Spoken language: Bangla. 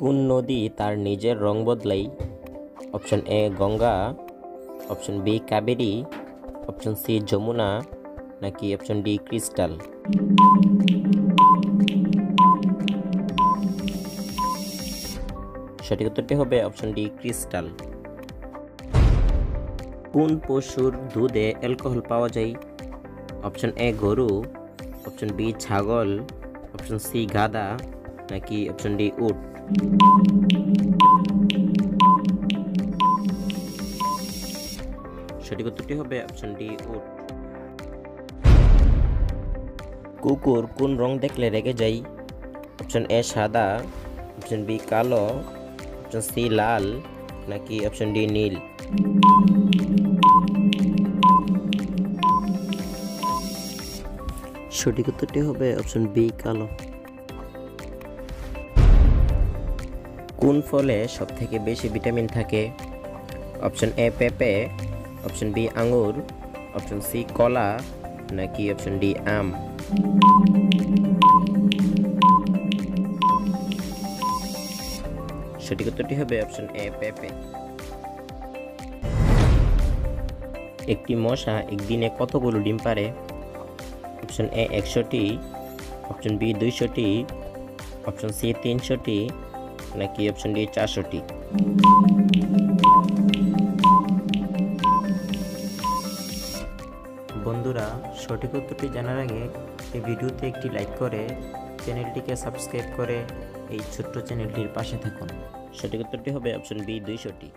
কোন নদী তার নিজের রং বদলায়? Option A Ganga, option B Kaveri, option C Yamuna, নাকি অপশন ডি ক্রিস্টাল? সঠিক উত্তরটি হবে অপশন ডি ক্রিস্টাল। কোন পশুর দুধে অ্যালকোহল পাওয়া যায়? অপশন এ গরু, অপশন বি ছাগল, অপশন সি গাধা, নাকি অপশন ডি উট? সঠিক উত্তরটি হবে অপশন ডি উট। কুকুর কোন রং দেখলে রেগে যায়? অপশন এ সাদা, অপশন বি কালো, অপশন সি লাল, নাকি অপশন ডি নীল? সঠিক উত্তরটি হবে অপশন বি কালো। কোন ফলে সবথেকে বেশি ভিটামিন থাকে? অপশন এ পেঁপে, অপশন বি আঙ্গুর, অপশন সি কলা, নাকি অপশন ডি আম? সঠিক উত্তরটি হবে অপশন এ পেঁপে। একটি মশা একদিনে কতগুলো ডিম পারে? অপশন এ 100টি, অপশন বি 200টি, অপশন সি 300টি, নাকি অপশন ডি 400টি? বন্ধুরা, সঠিক উত্তরটি জানার আগে এই ভিডিওতে একটি লাইক করে চ্যানেলটিকে সাবস্ক্রাইব করে এই ছোট্ট চ্যানেলটির পাশে থাকুন। সঠিক উত্তরটি হবে অপশন বি 200টি।